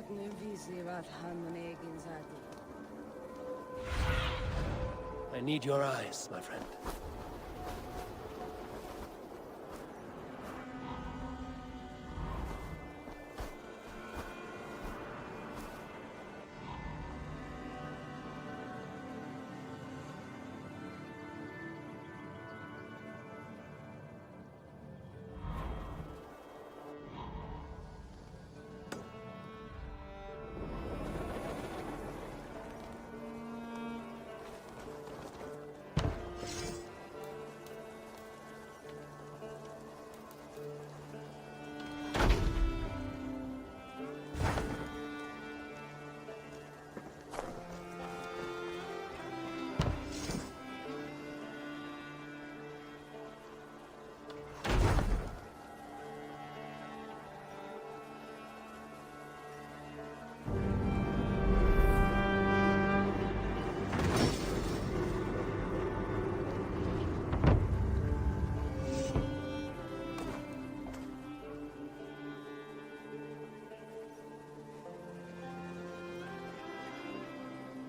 I need your eyes, my friend.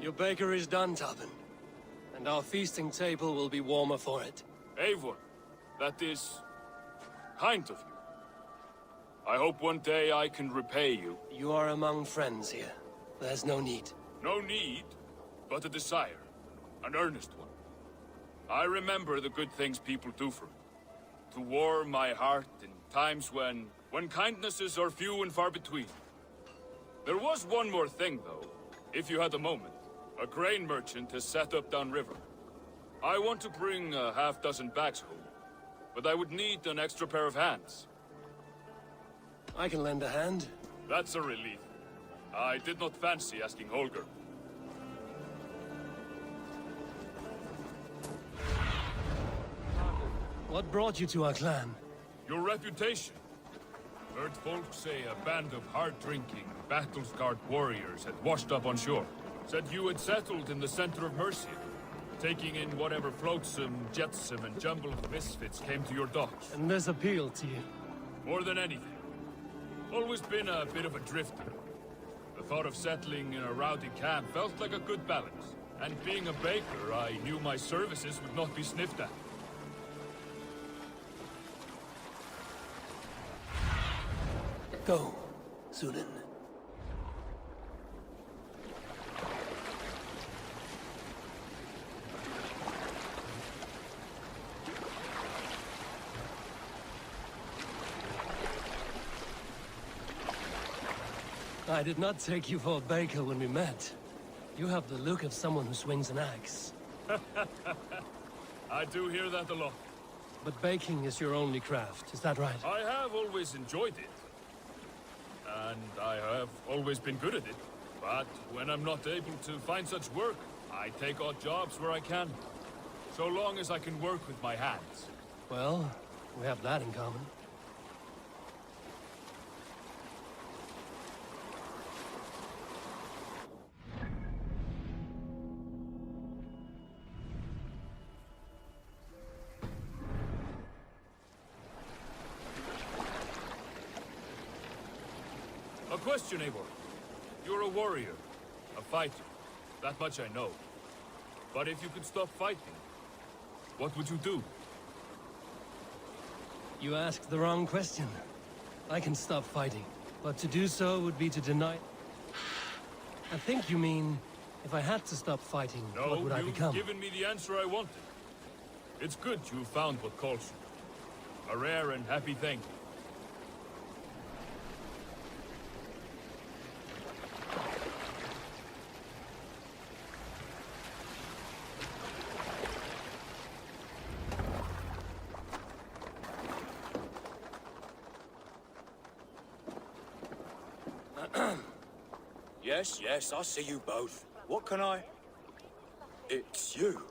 Your baker is done, Tarben. And our feasting table will be warmer for it. Eivor, that is kind of you. I hope one day I can repay you. You are among friends here. There's no need. No need, but a desire. An earnest one. I remember the good things people do for me. To warm my heart in times when kindnesses are few and far between. There was one more thing, though, if you had a moment. A grain merchant has set up downriver. I want to bring a half-dozen bags home, but I would need an extra pair of hands. I can lend a hand. That's a relief. I did not fancy asking Holger. What brought you to our clan? Your reputation. Heard folks say a band of hard-drinking, battle-scarred warriors had washed up on shore. Said you had settled in the center of Mercia, taking in whatever flotsam, jetsam, and jumble of misfits came to your docks. And this appealed to you? More than anything. Always been a bit of a drifter. The thought of settling in a rowdy camp felt like a good balance. And being a baker, I knew my services would not be sniffed at. Go, Sudan. I did not take you for a baker when we met. You have the look of someone who swings an axe. I do hear that a lot. But baking is your only craft, is that right? I have always enjoyed it. And I have always been good at it. But when I'm not able to find such work, I take odd jobs where I can. So long as I can work with my hands. Well, we have that in common. A question, Eivor. You're a warrior, a fighter. That much I know. But if you could stop fighting, what would you do? You asked the wrong question. I can stop fighting, but to do so would be to deny... I think you mean, if I had to stop fighting, what would I become? No, you've given me the answer I wanted. It's good you found what calls you. A rare and happy thing. Yes, I see you both. What can I... It's you.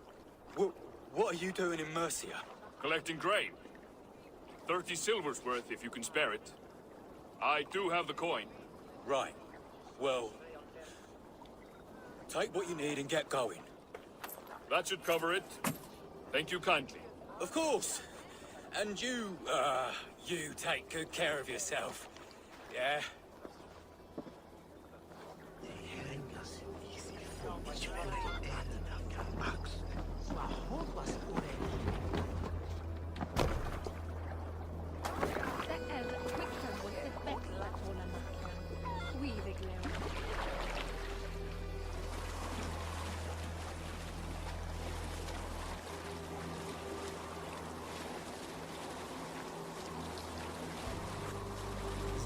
What are you doing in Mercia? Collecting grain. 30 silver's worth if you can spare it. I do have the coin. Right. Well... take what you need and get going. That should cover it. Thank you kindly. Of course. And you take good care of yourself. Yeah?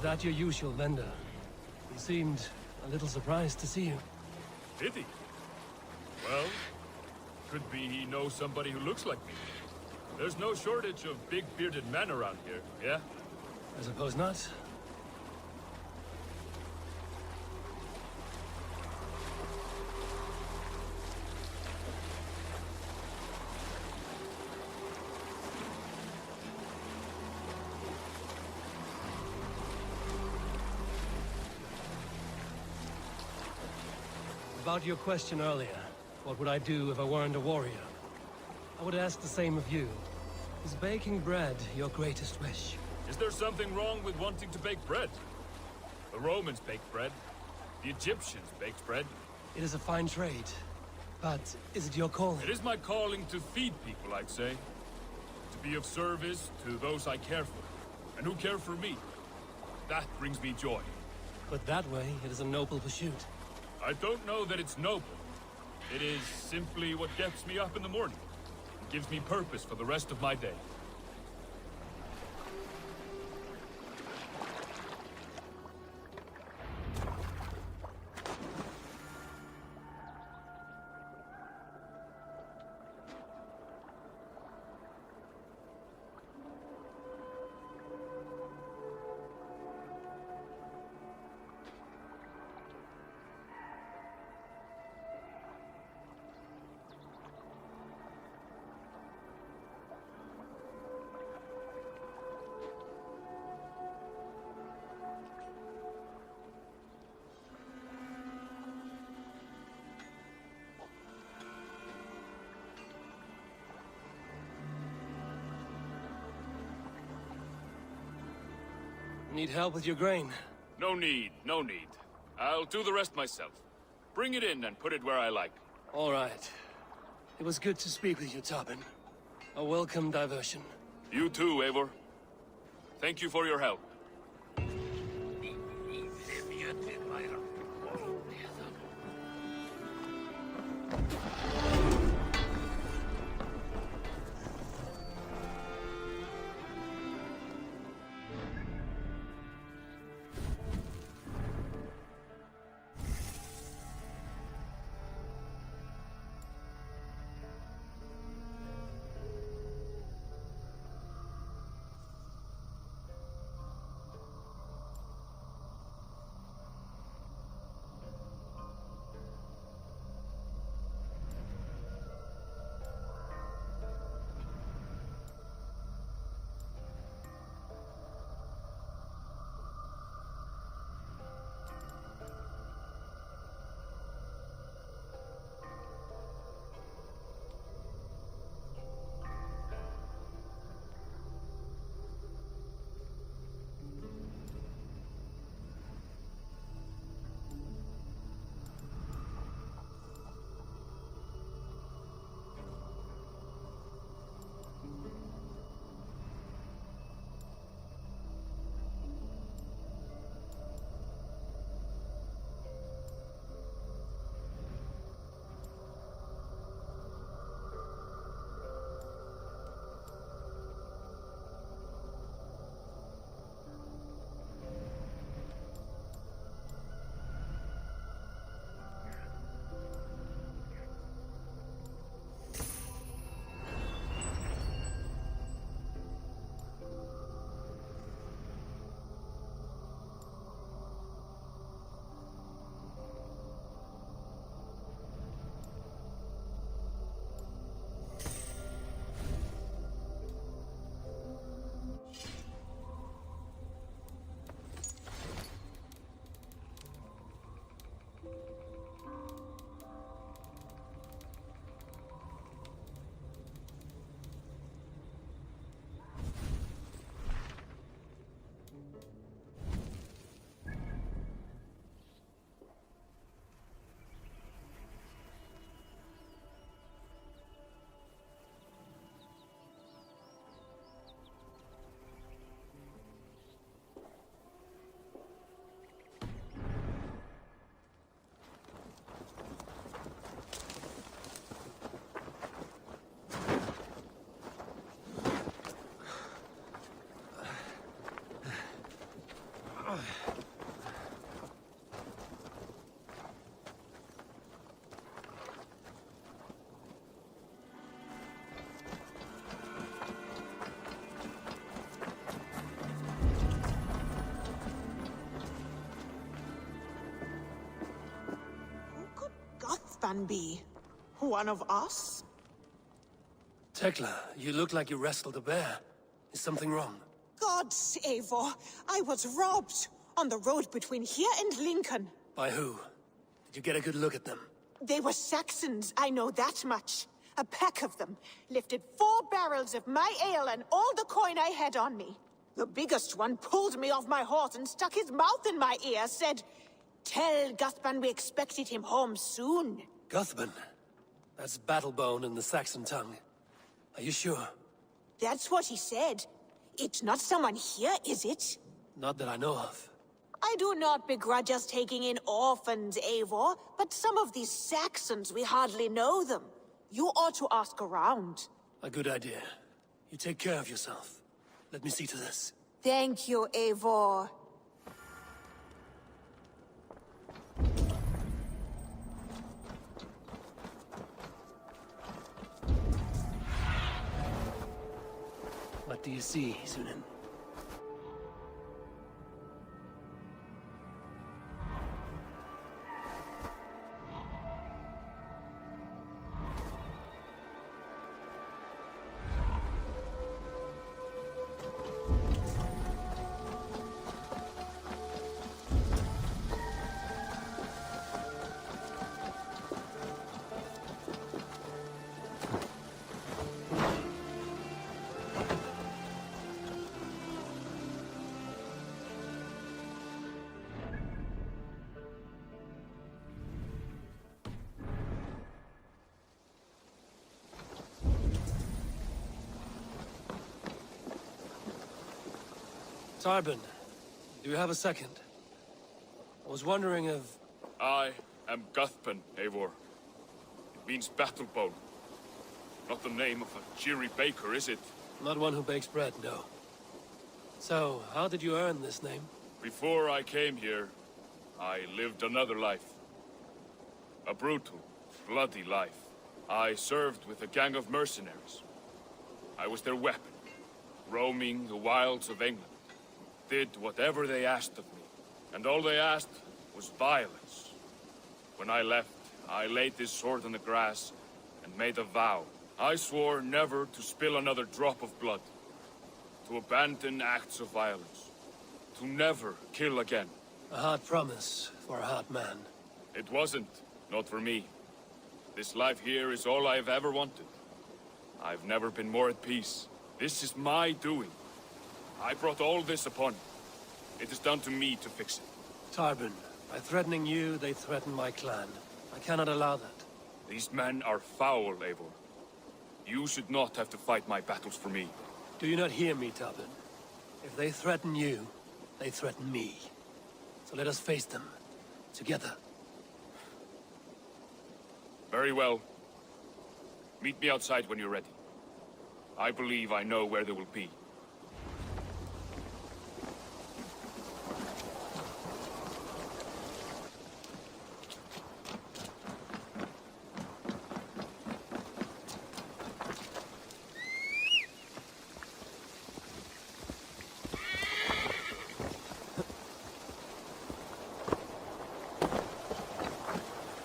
that your usual vendor? He seemed a little surprised to see you. Did he? Well, could be he knows somebody who looks like me. There's no shortage of big bearded men around here, yeah? I suppose not. About your question earlier, what would I do if I weren't a warrior? I would ask the same of you. Is baking bread your greatest wish? Is there something wrong with wanting to bake bread? The Romans baked bread. The Egyptians baked bread. It is a fine trade. But is it your calling? It is my calling to feed people, I'd say. To be of service to those I care for, and who care for me. That brings me joy. But that way, it is a noble pursuit. I don't know that it's noble. It is simply what gets me up in the morning. And gives me purpose for the rest of my day. Need help with your grain? No need, no need. I'll do the rest myself. Bring it in and put it where I like. All right. It was good to speak with you, Tarben. A welcome diversion. You too, Eivor. Thank you for your help. Guthban be? One of us? Tekla, you look like you wrestled a bear. Is something wrong? Gods, Eivor, I was robbed on the road between here and Lincoln. By who? Did you get a good look at them? They were Saxons, I know that much. A pack of them lifted 4 barrels of my ale and all the coin I had on me. The biggest one pulled me off my horse and stuck his mouth in my ear, said, "Tell Guthban we expected him home soon." Guthban? That's Battlebone in the Saxon tongue. Are you sure? That's what he said. It's not someone here, is it? Not that I know of. I do not begrudge us taking in orphans, Eivor, but some of these Saxons, we hardly know them. You ought to ask around. A good idea. You take care of yourself. Let me see to this. Thank you, Eivor. What do you see, Sunan? Tarben, do you have a second? I was wondering if... I am Guthban, Eivor. It means battlebone. Not the name of a cheery baker, is it? Not one who bakes bread, no. So, how did you earn this name? Before I came here, I lived another life. A brutal, bloody life. I served with a gang of mercenaries. I was their weapon, roaming the wilds of England. Did whatever they asked of me, and all they asked was violence. When I left, I laid this sword on the grass and made a vow. I swore never to spill another drop of blood, to abandon acts of violence, to never kill again. A hard promise for a hard man. It wasn't, not for me. This life here is all I've ever wanted. I've never been more at peace. This is my doing. I brought all this upon you. It is down to me to fix it. Tarben, by threatening you, they threaten my clan. I cannot allow that. These men are foul, Eivor. You should not have to fight my battles for me. Do you not hear me, Tarben? If they threaten you, they threaten me. So let us face them. Together. Very well. Meet me outside when you're ready. I believe I know where they will be.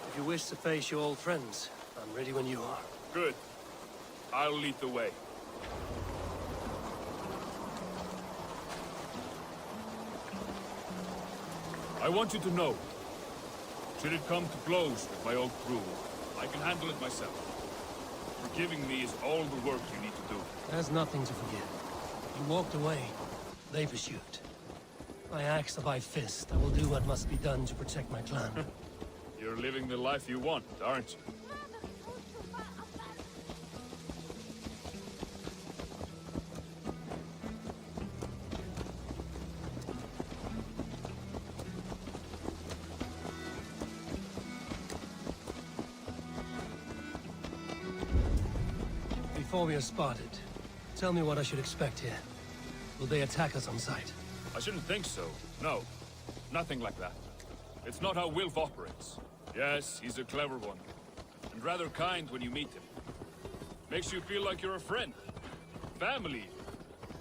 If you wish to face your old friends, I'm ready when you are. Good. I'll lead the way. I want you to know, should it come to blows with my old crew, I can handle it myself. Forgiving me is all the work you need to do. There's nothing to forgive. You walked away. They pursued. My axe to my fist. I will do what must be done to protect my clan. You're living the life you want, aren't you? Before we are spotted, tell me what I should expect here. Will they attack us on sight? I shouldn't think so. No. Nothing like that. It's not how Wilf operates. Yes, he's a clever one. And rather kind when you meet him. Makes you feel like you're a friend. Family.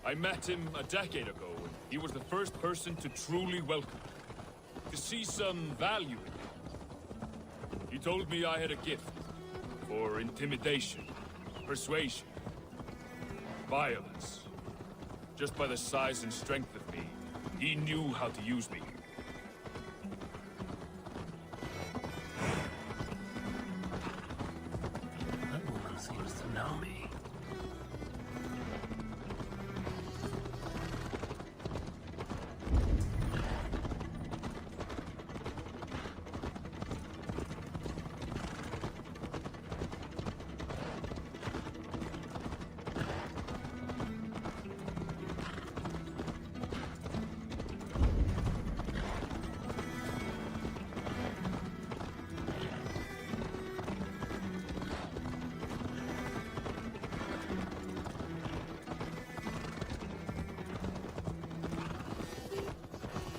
I met him a decade ago, and he was the first person to truly welcome me. To see some value in him. He told me I had a gift for intimidation, persuasion, violence. Just by the size and strength of me, he knew how to use me. That woman seems to know me.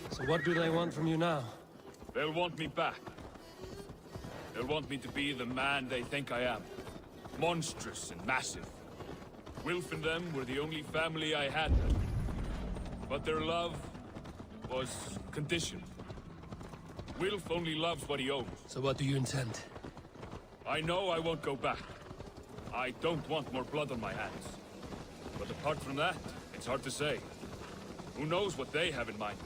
So what do they want from you now? They'll want me back. They'll want me to be the man they think I am. Monstrous and massive. Wilf and them were the only family I had. But their love was conditioned. Wilf only loves what he owns. So what do you intend? I know I won't go back. I don't want more blood on my hands. But apart from that, it's hard to say. Who knows what they have in mind?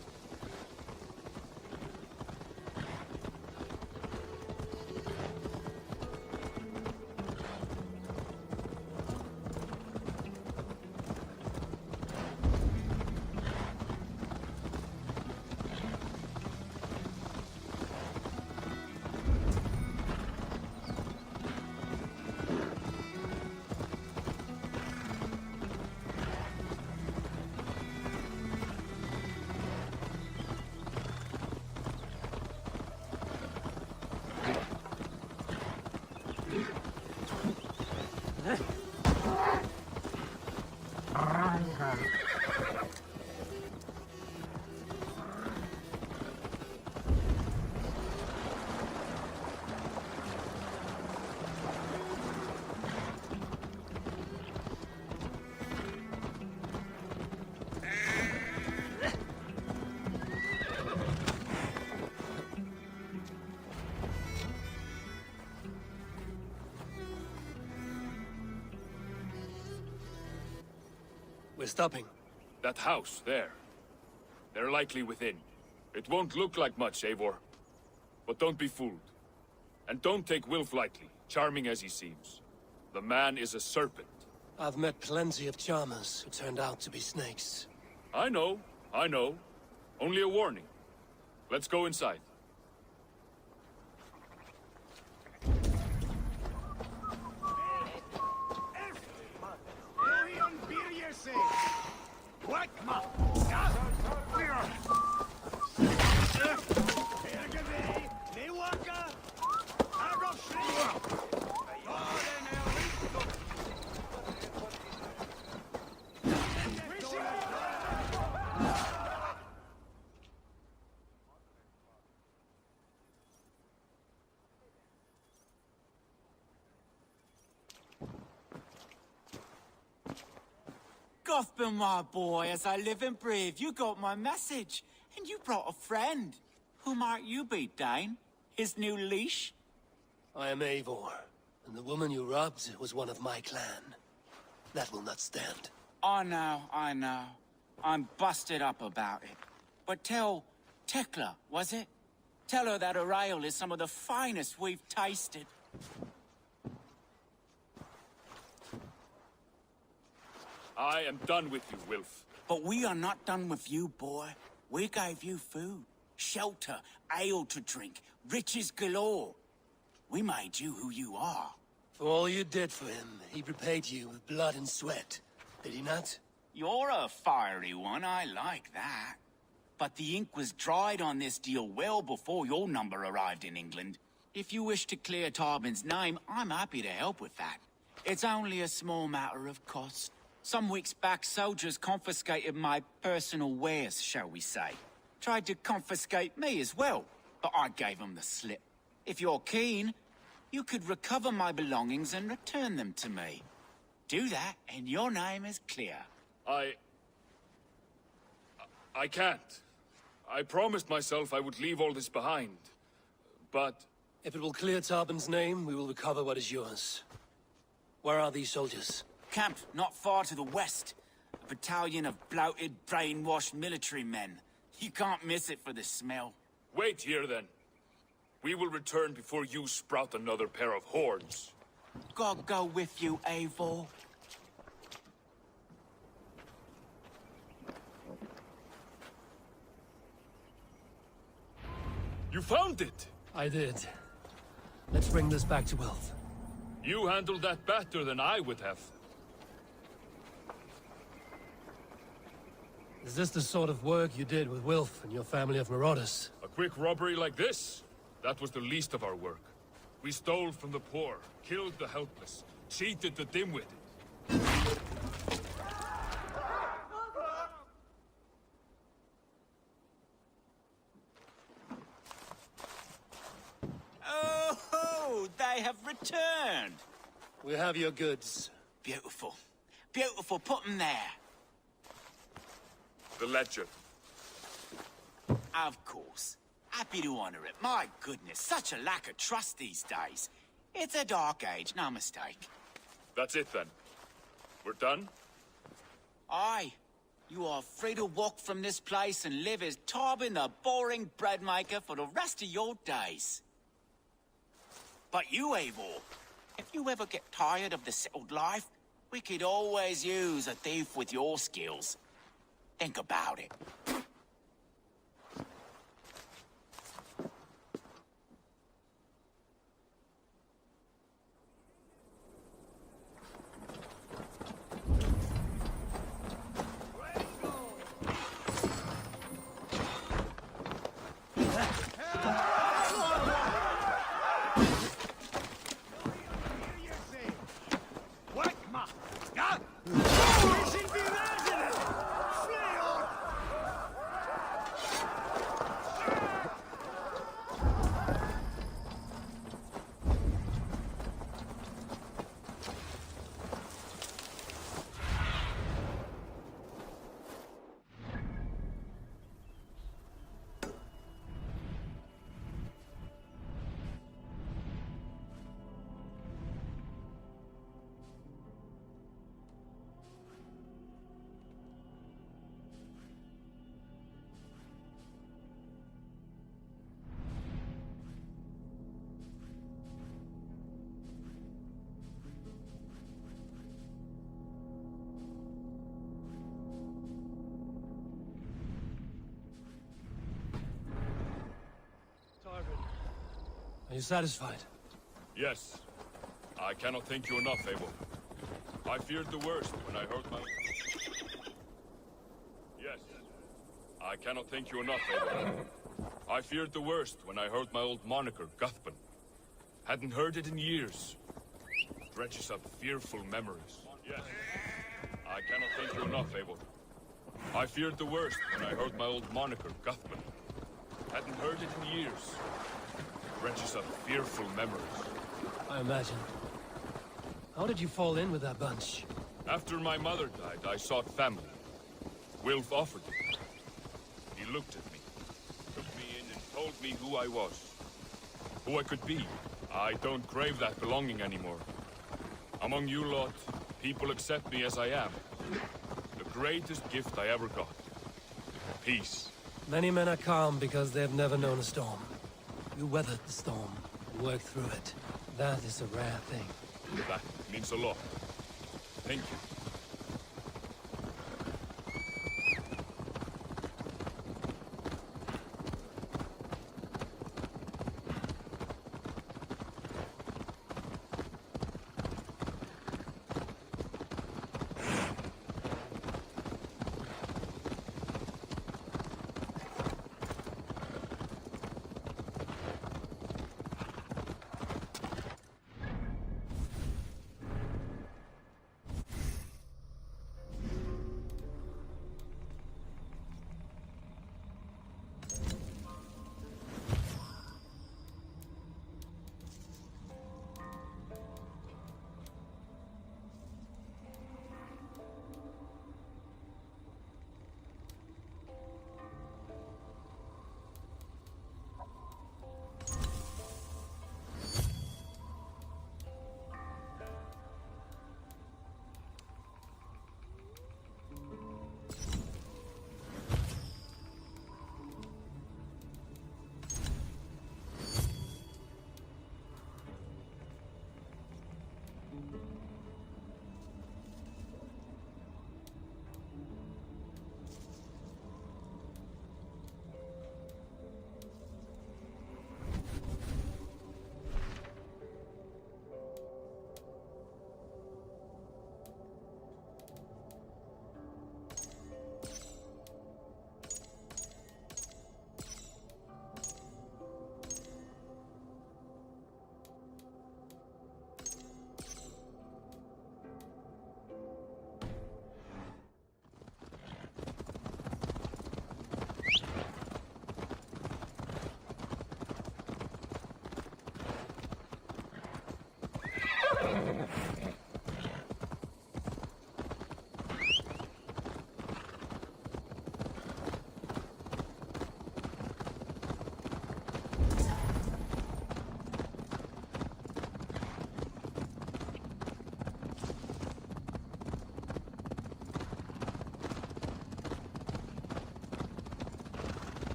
We're stopping. That house, there. They're likely within. It won't look like much, Eivor. But don't be fooled. And don't take Wilf lightly, charming as he seems. The man is a serpent. I've met plenty of charmers who turned out to be snakes. I know. Only a warning. Let's go inside. Gotham, my boy, as I live and breathe, you got my message. And you brought a friend. Who might you be, Dane? His new leash? I am Eivor, and the woman you robbed was one of my clan. That will not stand. I know. I'm busted up about it. But tell Tekla, was it? Tell her that her ale is some of the finest we've tasted. I am done with you, Wilf. But we are not done with you, boy. We gave you food, shelter, ale to drink, riches galore. We made you who you are. For all you did for him, he repaid you with blood and sweat. Did he not? You're a fiery one, I like that. But the ink was dried on this deal well before your number arrived in England. If you wish to clear Tarben's name, I'm happy to help with that. It's only a small matter of cost. Some weeks back, soldiers confiscated my personal wares, shall we say. Tried to confiscate me as well, but I gave them the slip. If you're keen, you could recover my belongings and return them to me. Do that, and your name is clear. I can't. I promised myself I would leave all this behind. But If it will clear Tarben's name, we will recover what is yours. Where are these soldiers? Camped not far to the west. A battalion of bloated, brainwashed military men. You can't miss it for the smell. Wait here, then. We will return before you sprout another pair of horns. God go with you, Eivor. You found it! I did. Let's bring this back to Wilf. You handled that better than I would have. Is this the sort of work you did with Wilf and your family of marauders? A quick robbery like this? That was the least of our work. We stole from the poor, killed the helpless, cheated the dim-witted. Oh, they have returned. We have your goods. Beautiful. Beautiful, put them there. The ledger. Of course. Happy to honor it. My goodness, such a lack of trust these days. It's a dark age, no mistake. That's it then. We're done? Aye. You are free to walk from this place and live as Tarben the boring bread maker for the rest of your days. But you, Eivor, if you ever get tired of the settled life, we could always use a thief with your skills. Think about it. Are you satisfied? Yes. I cannot thank you enough, Eivor. I feared the worst when I heard my... Yes. I cannot thank you enough, Eivor. I feared the worst when I heard my old moniker, Guthban. Hadn't heard it in years. Dredges up fearful memories. Yes. I cannot thank you enough, Eivor. I feared the worst when I heard my old moniker, Guthban. Hadn't heard it in years. Dredges up fearful memories. I imagine. How did you fall in with that bunch? After my mother died, I sought family. Wilf offered it. He looked at me, took me in and told me who I was. Who I could be. I don't crave that belonging anymore. Among you lot, people accept me as I am. The greatest gift I ever got. Peace. Many men are calm because they have never known a storm. You weathered the storm and worked through it. That is a rare thing. That means a lot. Thank you.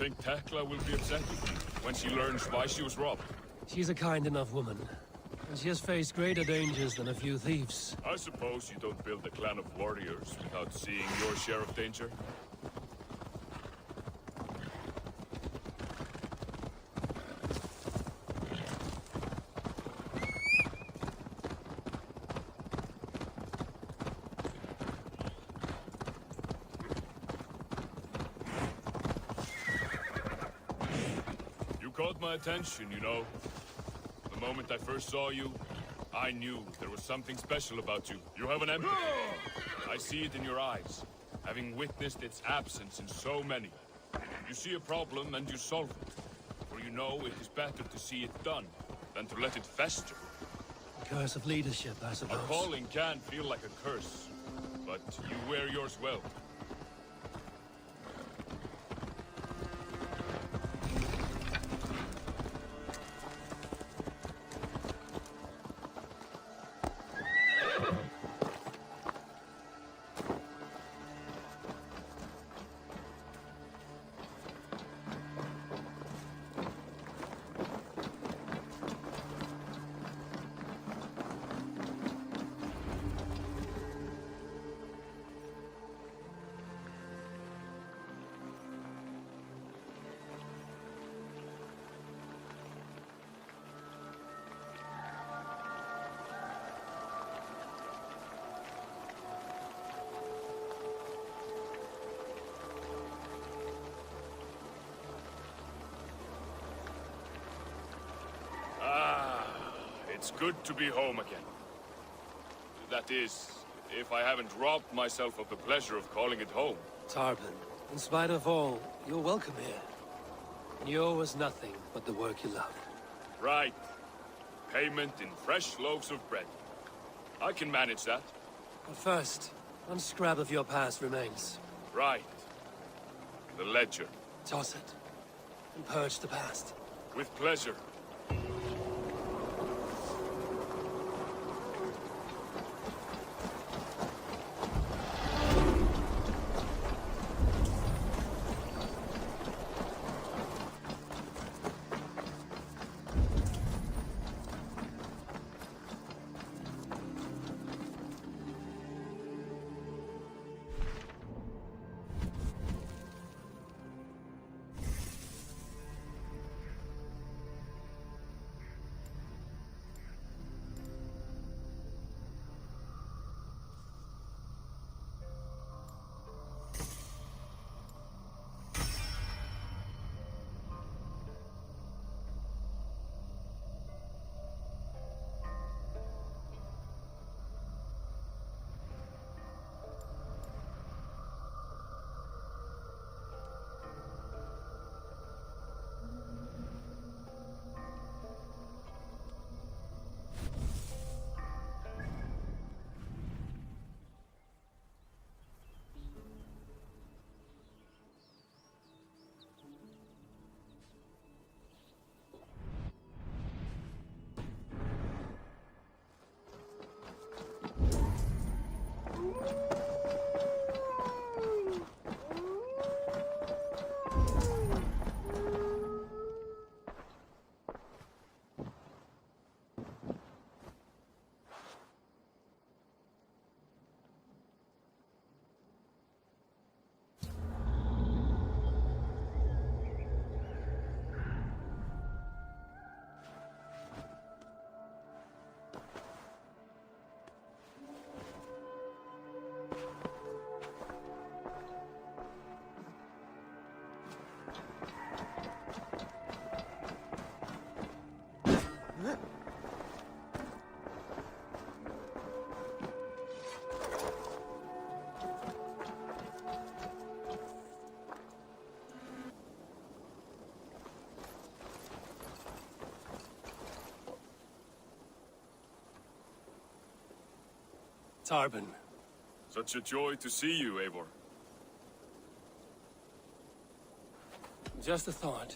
think Tekla will be upset with me when she learns why she was robbed? She's a kind enough woman, and she has faced greater dangers than a few thieves. I suppose you don't build a clan of warriors without seeing your share of danger? Caught my attention, you know. The moment I first saw you, I knew there was something special about you. You have an empathy. I see it in your eyes, having witnessed its absence in so many. You see a problem and you solve it. For you know it is better to see it done than to let it fester. Curse of leadership, I A suppose. calling can feel like a curse, but you wear yours well. It's good to be home again. That is, if I haven't robbed myself of the pleasure of calling it home. Tarben, in spite of all, you're welcome here. And you owe us nothing but the work you love. Right. Payment in fresh loaves of bread. I can manage that. But first, one scrap of your past remains. Right. The ledger. Toss it, and purge the past. With pleasure. Tarben. Such a joy to see you, Eivor. Just a thought.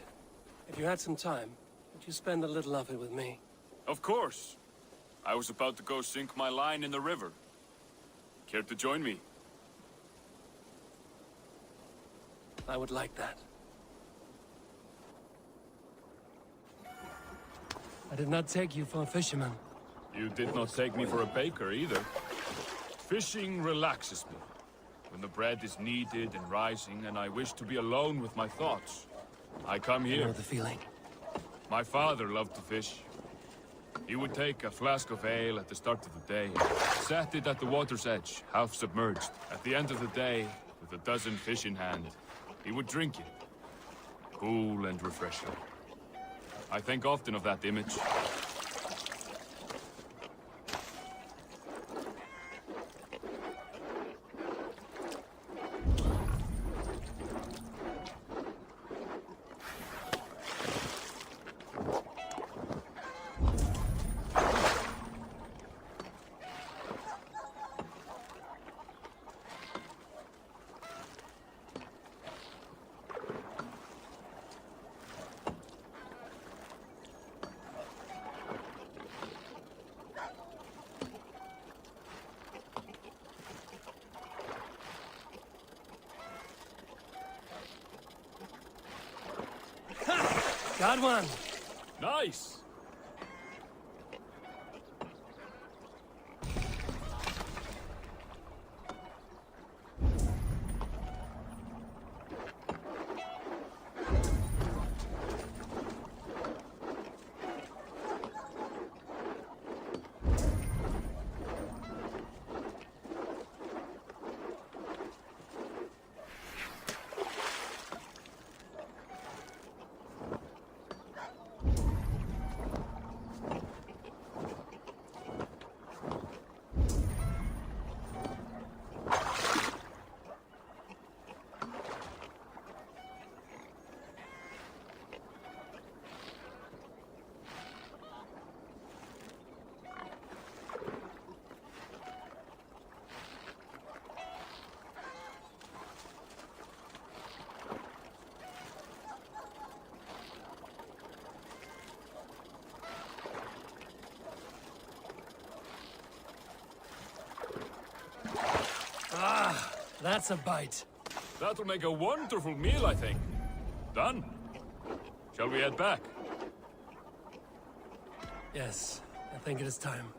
If you had some time, would you spend a little of it with me? Of course. I was about to go sink my line in the river. Care to join me? I would like that. I did not take you for a fisherman. You did not take me for a baker either. Fishing relaxes me. When the bread is kneaded and rising and I wish to be alone with my thoughts, I come You here. know the feeling. My father loved to fish. He would take a flask of ale at the start of the day, set it at the water's edge, half submerged. At the end of the day, with a dozen fish in hand, he would drink it. Cool and refreshing. I think often of that image. Got one! Nice! That's a bite. That'll make a wonderful meal, I think. Done. Shall we head back? Yes, I think it is time.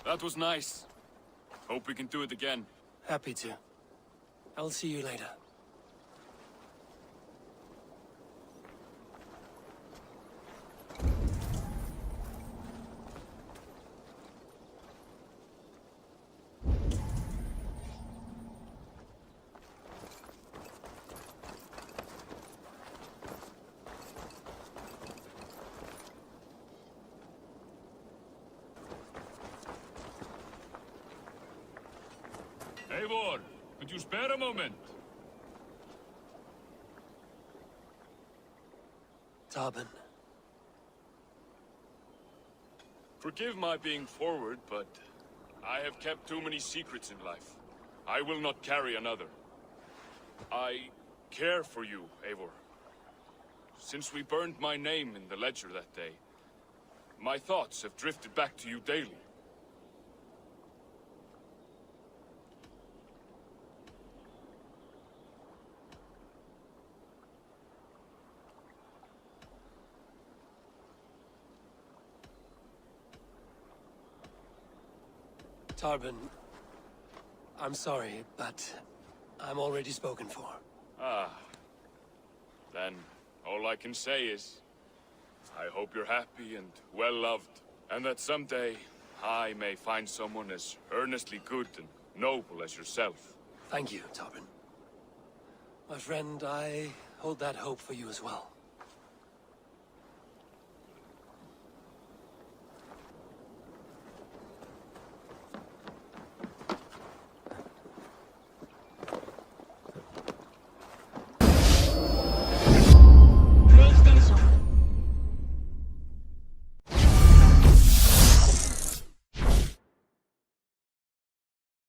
That was nice. Hope we can do it again. Happy to. I'll see you later. Eivor, could you spare a moment? Tarben. Forgive my being forward, but I have kept too many secrets in life. I will not carry another. I care for you, Eivor. Since we burned my name in the ledger that day, my thoughts have drifted back to you daily. Tarben, I'm sorry, but I'm already spoken for. Ah. Then, all I can say is, I hope you're happy and well-loved, and that someday I may find someone as earnestly good and noble as yourself. Thank you, Tarben. My friend, I hold that hope for you as well.